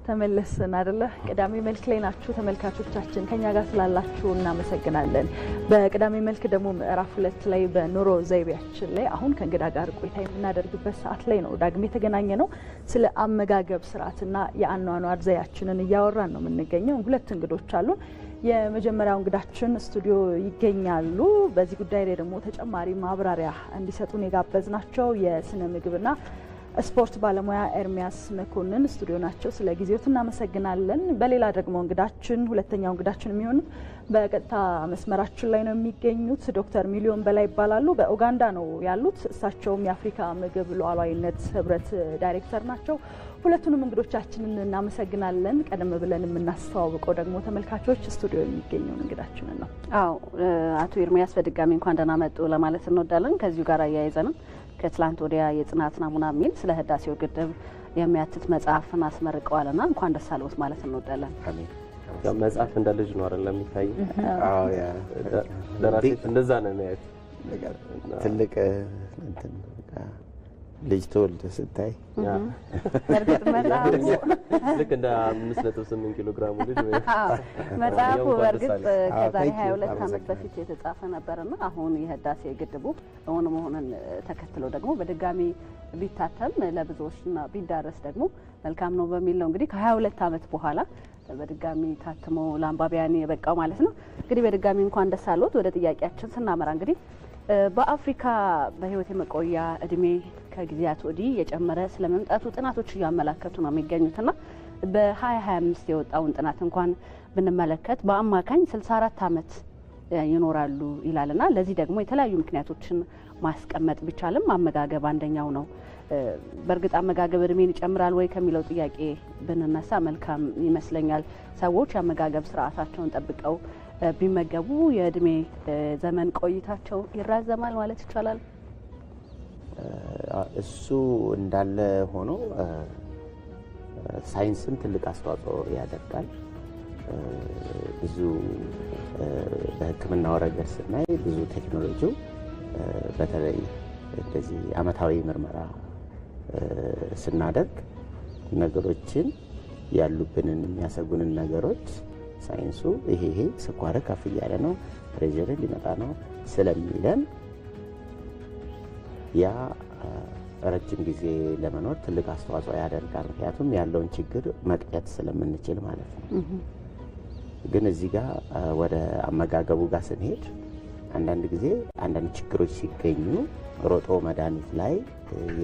ተመለስን አይደለ? ቅዳሜ መልክ ላይ ናችሁ ተመልካቾቻችን፣ ከኛ ጋር ስላላችሁ እናመሰግናለን። በቅዳሜ መልክ ደግሞ ምዕራፍ 2 ላይ በኑሮ ዘይቤያችን ላይ አሁን ከእንግዳ ጋር ቆይታ የምናደርግበት ሰዓት ላይ ነው ዳግም የተገናኘ ነው። ስለ አመጋገብ ስርዓትና የአኗኗር ዘያችንን እያወራን ነው የምንገኘው። ሁለት እንግዶች አሉን። የመጀመሪያው እንግዳችን ስቱዲዮ ይገኛሉ። በዚህ ጉዳይ ላይ ደግሞ ተጨማሪ ማብራሪያ እንዲሰጡን የጋበዝናቸው የስነ ምግብና ስፖርት ባለሙያ ኤርሚያስ መኮንን ስቱዲዮ ናቸው። ስለ ጊዜው እናመሰግናለን። በሌላ ደግሞ እንግዳችን ሁለተኛው እንግዳችን የሚሆኑ በቀጥታ መስመራችን ላይ ነው የሚገኙት ዶክተር ሚሊዮን በላይ ይባላሉ። በኡጋንዳ ነው ያሉት። እሳቸውም የአፍሪካ ምግብ ሉዓላዊነት ህብረት ዳይሬክተር ናቸው። ሁለቱንም እንግዶቻችንን እናመሰግናለን። ቀደም ብለን የምናስተዋውቀው ደግሞ ተመልካቾች ስቱዲዮ የሚገኘውን እንግዳችንን ነው። አቶ ኤርሚያስ በድጋሚ እንኳን ደህና መጡ ለማለት እንወዳለን። ከዚሁ ጋር አያይዘንም ከትላንት ወዲያ የጽናት ናሙና የሚል ስለ ህዳሴው ግድብ የሚያትት መጽሐፍን አስመርቀዋልና እንኳን ደስ አለዎት ማለት እንወዳለን። አሜን። ያው መጽሐፍ እንደ ልጅ ነው አይደል የሚታይ? አዎ ያ ደራሲ እንደዛ ነው የሚያዩት። ትልቅ እንትን ልጅ ተወልደ ስታይ በርግጥ መጽሐፉ ልክ እንደ 5.8 ኪሎ ግራም ልጅ ወይ መጽሐፉ በርግጥ ከዛሬ 22 ዓመት በፊት የተጻፈ ነበርና አሁን የህዳሴ ግድቡ እውን መሆኑን ተከትሎ ደግሞ በድጋሚ ቢታተም ለብዙዎችና ቢዳረስ ደግሞ መልካም ነው በሚል ነው እንግዲህ ከ22 ዓመት በኋላ በድጋሚ ታትሞ ለአንባቢያን የበቃው ማለት ነው። እንግዲህ በድጋሚ እንኳን ደስ አለዎት። ወደ ጥያቄያችን ስናመራ እንግዲህ በአፍሪካ በህይወት የመቆያ እድሜ ከጊዜያት ወዲህ የጨመረ ስለመምጣቱ ጥናቶች እያመላከቱ ነው የሚገኙትና በ2025 የወጣውን ጥናት እንኳን ብንመለከት በአማካኝ 64 ዓመት ይኖራሉ ይላልና ለዚህ ደግሞ የተለያዩ ምክንያቶችን ማስቀመጥ ቢቻልም አመጋገብ አንደኛው ነው። በእርግጥ አመጋገብ እድሜን ይጨምራል ወይ ከሚለው ጥያቄ ብንነሳ መልካም ይመስለኛል። ሰዎች የአመጋገብ ስርዓታቸውን ጠብቀው ቢመገቡ የእድሜ ዘመን ቆይታቸው ይራዘማል ማለት ይቻላል። እሱ እንዳለ ሆኖ ሳይንስም ትልቅ አስተዋጽኦ ያደርጋል። ብዙ በሕክምናው ረገድ ስናይ ብዙ ቴክኖሎጂው በተለይ እንደዚህ አመታዊ ምርመራ ስናደርግ ነገሮችን ያሉብንን የሚያሰጉንን ነገሮች ሳይንሱ ይሄ ስኳር ከፍ እያለ ነው፣ ፕሬሸር ሊመጣ ነው ስለሚለን ያ ረጅም ጊዜ ለመኖር ትልቅ አስተዋጽኦ ያደርጋል። ምክንያቱም ያለውን ችግር መቅጨት ስለምንችል ማለት ነው። ግን እዚህ ጋር ወደ አመጋገቡ ጋር ስንሄድ አንዳንድ ጊዜ አንዳንድ ችግሮች ሲገኙ ሮጦ መድኃኒት ላይ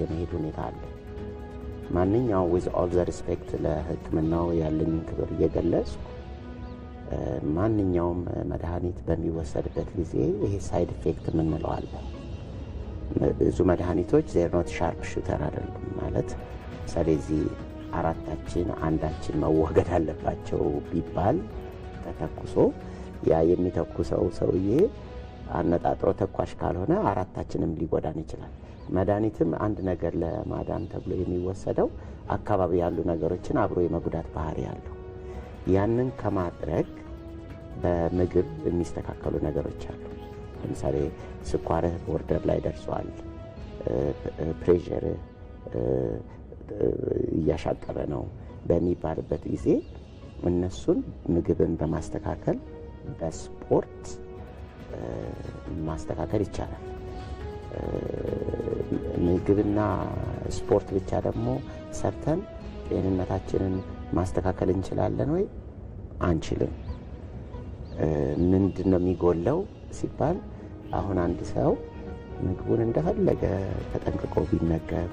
የመሄድ ሁኔታ አለ። ማንኛውም with all the respect ለሕክምናው ያለኝን ክብር እየገለጽ ማንኛውም መድኃኒት በሚወሰድበት ጊዜ ይሄ ሳይድ ኢፌክት የምንለው አለ። ብዙ መድኃኒቶች they are not sharp shooter አይደሉም ማለት ስለዚህ አራታችን አንዳችን መወገድ አለባቸው ቢባል ተተኩሶ ያ የሚተኩሰው ሰውዬ አነጣጥሮ ተኳሽ ካልሆነ አራታችንም ሊጎዳን ይችላል። መድኃኒትም አንድ ነገር ለማዳን ተብሎ የሚወሰደው አካባቢ ያሉ ነገሮችን አብሮ የመጉዳት ባህሪ ያለው ያንን ከማድረግ በምግብ የሚስተካከሉ ነገሮች አሉ። ለምሳሌ ስኳርህ ቦርደር ላይ ደርሷል፣ ፕሬሸር እያሻቀበ ነው በሚባልበት ጊዜ እነሱን ምግብን በማስተካከል በስፖርት ማስተካከል ይቻላል። ምግብና ስፖርት ብቻ ደግሞ ሰርተን ጤንነታችንን ማስተካከል እንችላለን ወይ? አንችልም። ምንድነው የሚጎለው ሲባል አሁን አንድ ሰው ምግቡን እንደፈለገ ተጠንቅቆ ቢመገብ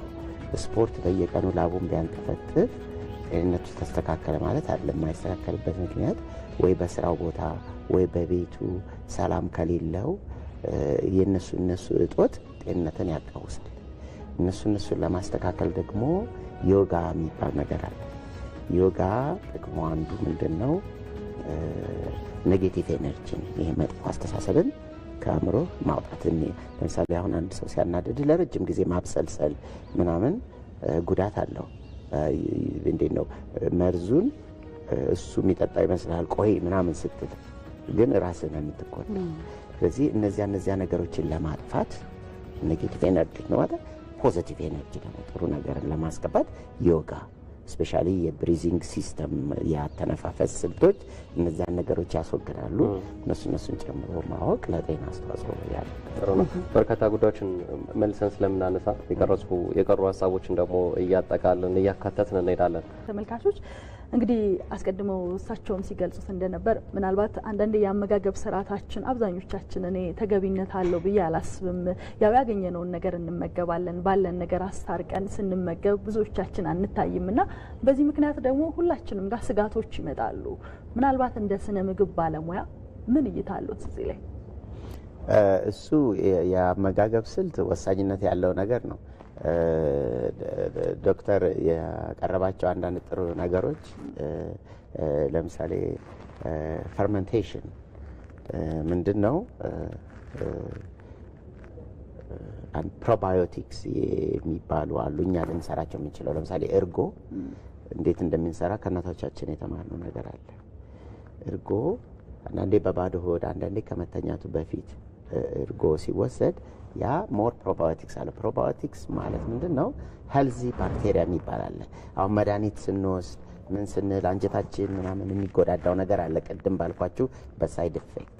ስፖርት በየቀኑ ላቡን ቢያንጠፈጥፍ ጤንነቱ ተስተካከለ ማለት አይደለም። የማይስተካከልበት ምክንያት ወይ በስራው ቦታ ወይ በቤቱ ሰላም ከሌለው የነሱ እጦት ጤንነትን ያቃውሳል። እነሱን ለማስተካከል ደግሞ ዮጋ የሚባል ነገር አለ። ዮጋ ጥቅሙ አንዱ ምንድነው? ኔጌቲቭ ኤነርጂን ይሄ መጥፎ አስተሳሰብን ከአእምሮ ማውጣት። ለምሳሌ አሁን አንድ ሰው ሲያናድድ ለረጅም ጊዜ ማብሰልሰል ምናምን ጉዳት አለው። እንዴት ነው መርዙን እሱ የሚጠጣው ይመስላል ቆይ ምናምን ስትል ግን ራስህን የምትጎዳ። ስለዚህ እነዚያ ነገሮችን ለማጥፋት ኔጌቲቭ ኤነርጂ ነው ማለት ፖዚቲቭ ኤነርጂ ደግሞ ጥሩ ነገርን ለማስገባት ዮጋ ስፔሻሊ የብሪዚንግ ሲስተም ያተነፋፈስ ስልቶች እነዚያን ነገሮች ያስወግዳሉ። እነሱን ጨምሮ ማወቅ ለጤና አስተዋጽኦ ያለው በርካታ ጉዳዮችን መልሰን ስለምናነሳ የቀሩ ሀሳቦችን ደግሞ እያጠቃለን እያካተትን እንሄዳለን። ተመልካቾች እንግዲህ አስቀድመው እሳቸውም ሲገልጹት እንደነበር ምናልባት አንዳንድ የአመጋገብ ስርዓታችን አብዛኞቻችን እኔ ተገቢነት አለው ብዬ አላስብም። ያው ያገኘነውን ነገር እንመገባለን፣ ባለን ነገር አስታርቀን ስንመገብ ብዙዎቻችን አንታይምና በዚህ ምክንያት ደግሞ ሁላችንም ጋር ስጋቶች ይመጣሉ። ምናልባት እንደ ስነ ምግብ ባለሙያ ምን እይታ አለዎት እዚህ ላይ? እሱ የአመጋገብ ስልት ወሳኝነት ያለው ነገር ነው። ዶክተር ያቀረባቸው አንዳንድ ጥሩ ነገሮች ለምሳሌ ፈርመንቴሽን ምንድነው? ፕሮባዮቲክስ የሚባሉ አሉ እኛ ልንሰራቸው የምንችለው። ለምሳሌ እርጎ እንዴት እንደምንሰራ ከእናቶቻችን የተማርነው ነገር አለ። እርጎ አንዳንዴ በባዶ ሆድ አንዳንዴ ከመተኛቱ በፊት እርጎ ሲወሰድ ያ ሞር ፕሮባዮቲክስ አለ። ፕሮባዮቲክስ ማለት ምንድነው? ሄልዚ ባክቴሪያ የሚባል አለ። አሁን መድኃኒት ስንወስድ ምን ስንል አንጀታችን ምናምን የሚጎዳዳው ነገር አለ። ቅድም ባልኳችሁ በሳይድ ኢፌክት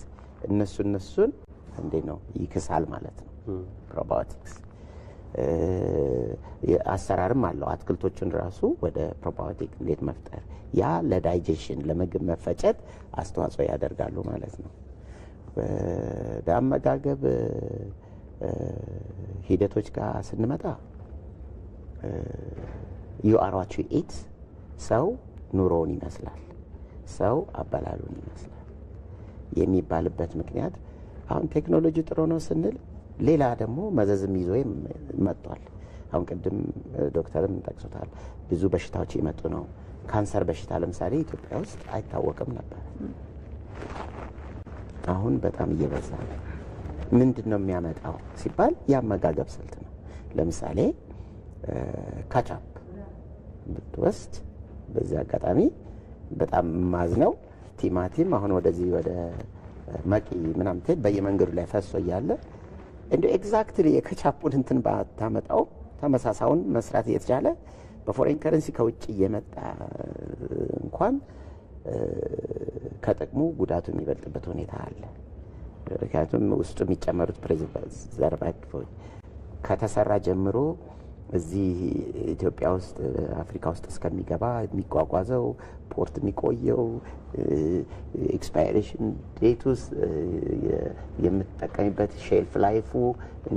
እነሱን እንዴት ነው ይክሳል ማለት ነው። ፕሮባዮቲክስ አሰራርም አለው። አትክልቶችን ራሱ ወደ ፕሮባዮቲክ እንዴት መፍጠር ያ ለዳይጀሽን ለምግብ መፈጨት አስተዋጽኦ ያደርጋሉ ማለት ነው። በአመጋገብ ሂደቶች ጋር ስንመጣ you are what you eat ሰው ኑሮውን ይመስላል፣ ሰው አበላሉን ይመስላል የሚባልበት ምክንያት አሁን ቴክኖሎጂ ጥሩ ነው ስንል ሌላ ደግሞ መዘዝም ይዞ መጥቷል። አሁን ቅድም ዶክተርም ጠቅሶታል። ብዙ በሽታዎች ይመጡ ነው። ካንሰር በሽታ ለምሳሌ ኢትዮጵያ ውስጥ አይታወቅም ነበር። አሁን በጣም እየበዛ ነው። ምንድነው የሚያመጣው ሲባል የአመጋገብ ስልት ነው። ለምሳሌ ካቻፕ ብትወስድ በዚህ አጋጣሚ በጣም ማዝነው ቲማቲም አሁን ወደዚህ ወደ መቂ ምናምን በየመንገዱ ላይ ፈሶ እያለ እንደ ኤግዛክትሊ የካቻፑን እንትን ባታመጣው ተመሳሳውን መስራት እየተቻለ በፎሬን ከረንሲ ከውጭ እየመጣ እንኳን ከጥቅሙ ጉዳቱ የሚበልጥበት ሁኔታ አለ። ምክንያቱም ውስጡ የሚጨመሩት ፕሬዘርቫቲቮች ከተሰራ ጀምሮ እዚህ ኢትዮጵያ ውስጥ አፍሪካ ውስጥ እስከሚገባ የሚጓጓዘው ፖርት የሚቆየው ኤክስፓይሬሽን ዴት ውስጥ የምትጠቀሚበት ሼልፍ ላይፉ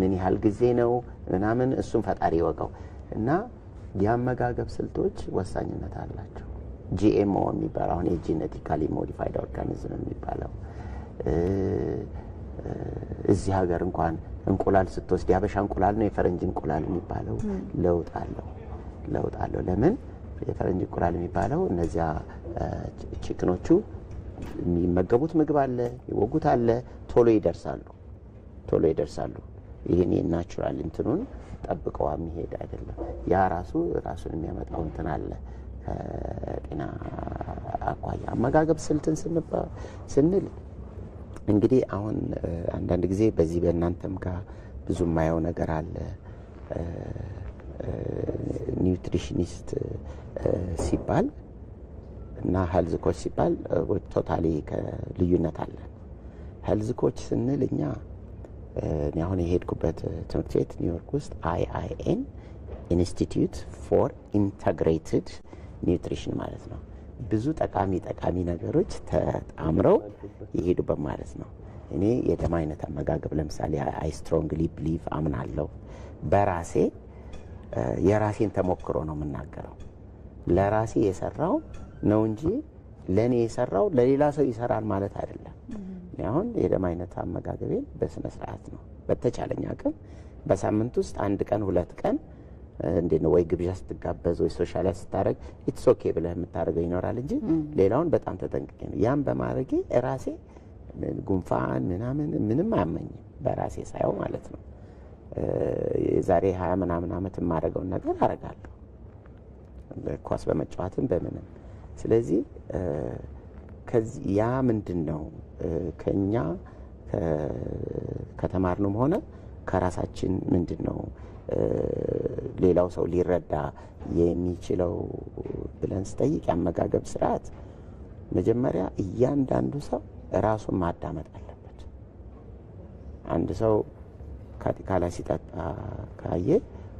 ምን ያህል ጊዜ ነው ምናምን እሱን ፈጣሪ ይወቀው እና የአመጋገብ ስልቶች ወሳኝነት አላቸው። ጂኤምኦ የሚባለው አሁን የጄኔቲካሊ ሞዲፋይድ ኦርጋኒዝም የሚባለው እዚህ ሀገር እንኳን እንቁላል ስትወስድ ያበሻ እንቁላል ነው የፈረንጅ እንቁላል የሚባለው ለውጥ አለው። ለምን የፈረንጅ እንቁላል የሚባለው እነዚያ ቺክኖቹ የሚመገቡት ምግብ አለ፣ ይወጉት አለ፣ ቶሎ ይደርሳሉ። ይሄን የናቹራል እንትኑን ጠብቀው የሚሄድ አይደለም። ያ ራሱን የሚያመጣው እንትን አለ። ከጤና አኳያ አመጋገብ ስልትን ስንል እንግዲህ አሁን አንዳንድ ጊዜ በዚህ በእናንተም ጋር ብዙ የማየው ነገር አለ። ኒውትሪሽኒስት ሲባል እና ሄልዝ ኮች ሲባል ቶታሊ ልዩነት አለ። ሄልዝ ኮች ስንል እኛ አሁን የሄድኩበት ትምህርት ቤት ኒውዮርክ ውስጥ IIN ኢንስቲትዩት ፎር ኢንተግሬትድ ኒውትሪሽን ማለት ነው። ብዙ ጠቃሚ ነገሮች ተጣምረው ይሄዱበት ማለት ነው። እኔ የደም አይነት አመጋገብ ለምሳሌ አይ ስትሮንግሊ ቢሊቭ አምናለሁ። በራሴ የራሴን ተሞክሮ ነው የምናገረው። ለራሴ የሰራው ነው እንጂ ለኔ የሰራው ለሌላ ሰው ይሰራል ማለት አይደለም። አሁን የደም አይነት አመጋገቤን በስነ ስርዓት ነው በተቻለኝ አቅም በሳምንት ውስጥ አንድ ቀን ሁለት ቀን እንደነ ወይ ግብዣ ስትጋበዝ ወይ ሶሻላይዝ ስታረግ ኢትስ ኦኬ ብለህ የምታረገው ይኖራል እንጂ ሌላውን በጣም ተጠንቅቄ ነው። ያን በማድረጌ ራሴ ጉንፋን ምንም አያመኝም በራሴ ሳይው ማለት ነው። ዛሬ 20 ምናምን ዓመት የማደርገውን ነገር አደርጋለሁ ኳስ በመጫወትም በምንም። ስለዚህ ከዚህ ያ ምንድነው ከኛ ከተማርነውም ሆነ ከራሳችን ምንድነው ሌላው ሰው ሊረዳ የሚችለው ብለን ስጠይቅ የአመጋገብ ስርዓት መጀመሪያ እያንዳንዱ ሰው ራሱን ማዳመጥ አለበት። አንድ ሰው ካቲካላ ሲጠጣ ካየ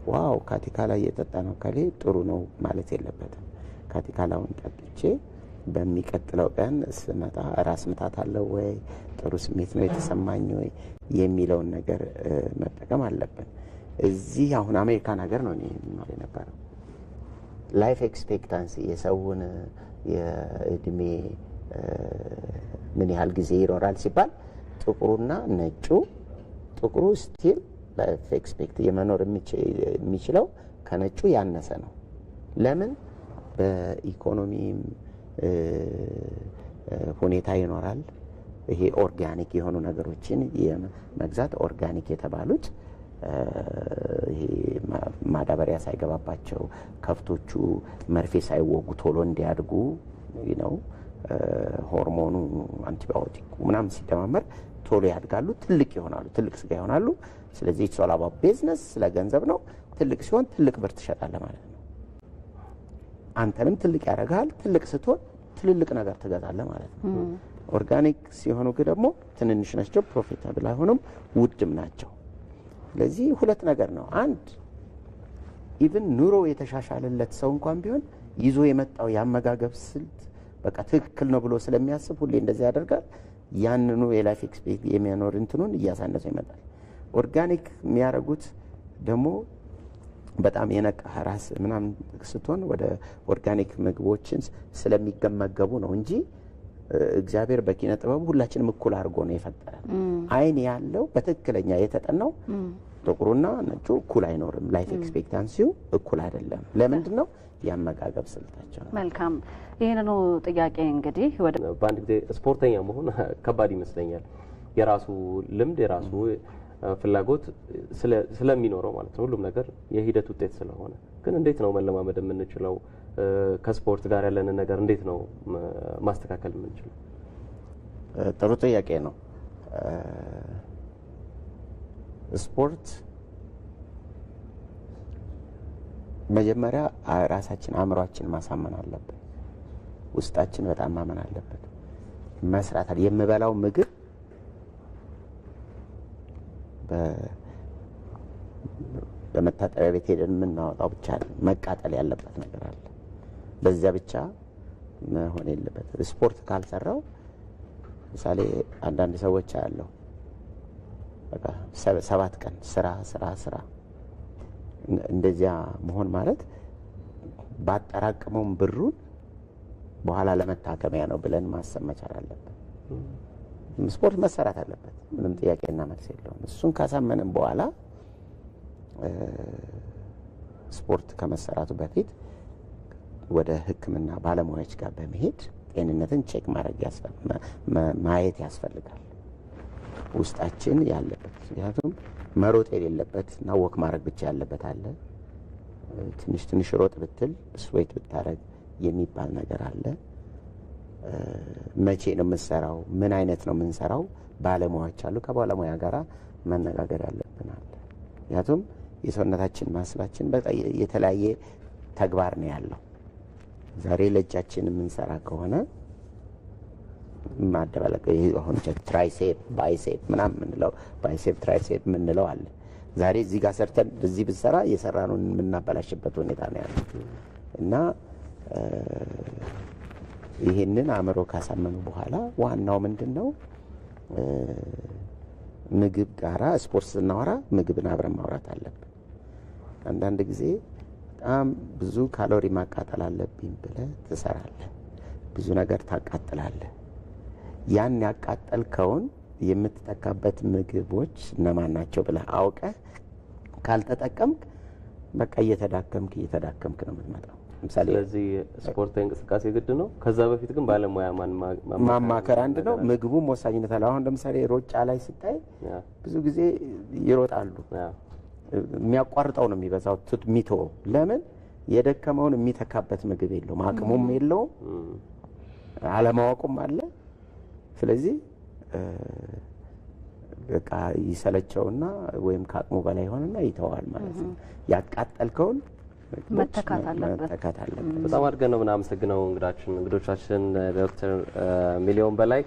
ዋው ካቲካላ እየጠጣ ነው ካለ ጥሩ ነው ማለት የለበትም። ካቲካላውን ጠጥቼ በሚቀጥለው ቀን ስመጣ ራስ ምታት አለው ወይ ጥሩ ስሜት ነው የተሰማኝ ወይ የሚለውን ነገር መጠቀም አለብን። እዚህ አሁን አሜሪካን ሀገር ነው እኔ ማለት ነበረው ላይፍ ኤክስፔክታንሲ የሰውን የእድሜ ምን ያህል ጊዜ ይኖራል ሲባል ጥቁሩና ነጩ ጥቁሩ ስቲል ላይፍ ኤክስፔክት የመኖር የሚችለው ከነጩ ያነሰ ነው። ለምን? በኢኮኖሚም ሁኔታ ይኖራል። ይሄ ኦርጋኒክ የሆኑ ነገሮችን የመግዛት ኦርጋኒክ የተባሉት ይሄ ማዳበሪያ ሳይገባባቸው ከፍቶቹ መርፌ ሳይወጉ ቶሎ እንዲያድጉ ነው። ሆርሞኑ አንቲባዮቲኩ ምናምን ሲደማመር ቶሎ ያድጋሉ፣ ትልቅ ይሆናሉ፣ ትልቅ ስጋ ይሆናሉ። ስለዚህ ኢትስ ኦል አባውት ቢዝነስ፣ ስለ ገንዘብ ነው። ትልቅ ሲሆን ትልቅ ብር ትሸጣለህ ማለት ነው። አንተንም ትልቅ ያደርጋል። ትልቅ ስትሆን ትልልቅ ነገር ትገዛለህ ማለት ነው። ኦርጋኒክ ሲሆኑ ግን ደግሞ ትንንሽ ናቸው፣ ፕሮፊታብል አይሆኑም፣ ውድም ናቸው። ስለዚህ ሁለት ነገር ነው። አንድ ኢቭን ኑሮ የተሻሻለለት ሰው እንኳን ቢሆን ይዞ የመጣው የአመጋገብ ስልት በቃ ትክክል ነው ብሎ ስለሚያስብ ሁሌ እንደዚህ ያደርጋል። ያንኑ የላይፍ ኤክስፔክት የሚያኖር እንትኑን እያሳነሰው ይመጣል። ኦርጋኒክ የሚያደርጉት ደግሞ በጣም የነቃ ራስ ምናምን ስትሆን ወደ ኦርጋኒክ ምግቦችን ስለሚገመገቡ ነው እንጂ እግዚአብሔር በኪነ ጥበቡ ሁላችንም እኩል አድርጎ ነው የፈጠረን። አይን ያለው በትክክለኛ የተጠናው ጥቁሩና ነጩ እኩል አይኖርም። ላይፍ ኤክስፔክታንሲው እኩል አይደለም። ለምንድን ነው? የአመጋገብ ስልታቸው ነው። መልካም። ይሄንኑ ጥያቄ እንግዲህ ወደ በአንድ ጊዜ ስፖርተኛ መሆን ከባድ ይመስለኛል። የራሱ ልምድ የራሱ ፍላጎት ስለሚኖረው ማለት ነው። ሁሉም ነገር የሂደት ውጤት ስለሆነ ግን እንዴት ነው መለማመድ የምንችለው? ከስፖርት ጋር ያለንን ነገር እንዴት ነው ማስተካከል የምንችለው? ጥሩ ጥያቄ ነው። ስፖርት መጀመሪያ ራሳችን አእምሯችን ማሳመን አለብን። ውስጣችን በጣም ማመን አለበት። መስራት አለ። የምበላው ምግብ በመታጠቢያ ቤት ሄደን የምናወጣው ብቻ መቃጠል ያለበት ነገር አለ። በዚያ ብቻ መሆን የለበት። ስፖርት ካልሰራው ምሳሌ አንዳንድ ሰዎች አለው በቃ 7 ቀን ስራ እንደዚያ መሆን ማለት ባጠራቀመው ብሩን በኋላ ለመታከሚያ ነው ብለን ማሰብ መቻል አለበት። ስፖርት መሰራት አለበት፣ ምንም ጥያቄና መልስ የለውም። እሱን ካሳመንም በኋላ ስፖርት ከመሰራቱ በፊት ወደ ሕክምና ባለሙያዎች ጋር በመሄድ ጤንነትን ቼክ ማየት ያስፈልጋል። ውስጣችን ያለበት ምክንያቱም መሮጥ የሌለበት እና ወክ ማድረግ ብቻ ያለበት አለ። ትንሽ ሮጥ ብትል ስዌት ብታረግ የሚባል ነገር አለ። መቼ ነው የምንሰራው? ምን አይነት ነው የምንሰራው? ባለሙያዎች አሉ። ከባለሙያ ጋር መነጋገር ያለብናል። ምክንያቱም የሰውነታችን ማስላችን በጣም የተለያየ ተግባር ነው ያለው። ዛሬ ለእጃችን የምንሰራ ከሆነ ማደባለቅ አሁን ትራይሴፕ ባይሴፕ ምናምን የምንለው ባይሴፕ ትራይሴፕ የምንለው አለ። ዛሬ እዚህ ጋር ሰርተን እዚህ ብንሰራ እየሰራነው የምናበላሽበት ሁኔታ ነው ያለው እና ይሄንን አእምሮ ካሳመኑ በኋላ ዋናው ምንድነው ምግብ ጋራ ስፖርት ስናወራ ምግብን አብረን ማውራት አለብን። አንዳንድ ጊዜ በጣም ብዙ ካሎሪ ማቃጠል አለብኝ ብለህ ትሰራለህ፣ ብዙ ነገር ታቃጥላለህ። ያን ያቃጠልከውን የምትጠቀምበት ምግቦች እነማን ናቸው ብለህ አውቀህ ካልተጠቀምክ በቃ እየተዳከምክ ነው የምትመጣው። ለምሳሌ ስለዚህ ስፖርታዊ እንቅስቃሴ ግድ ነው። ከዛ በፊት ግን ባለሙያ ማማከር አንድ ነው። ምግቡም ወሳኝነት አለው። አሁን ለምሳሌ ሮጫ ላይ ስታይ ብዙ ጊዜ ይሮጣሉ፣ የሚያቋርጠው ነው የሚበዛው ሚቶ። ለምን? የደከመውን የሚተካበት ምግብ የለውም፣ አቅሙም የለውም፣ አለማወቁም አለ። ስለዚህ በቃ ይሰለቸውና ወይም ከአቅሙ በላይ ሆነና ይተዋል ማለት ነው። ያቃጠልከውን መተካት አለበት። በጣም አድርገን ነው የምናመሰግነው እንግዶቻችን ዶክተር ሚሊዮን በላይ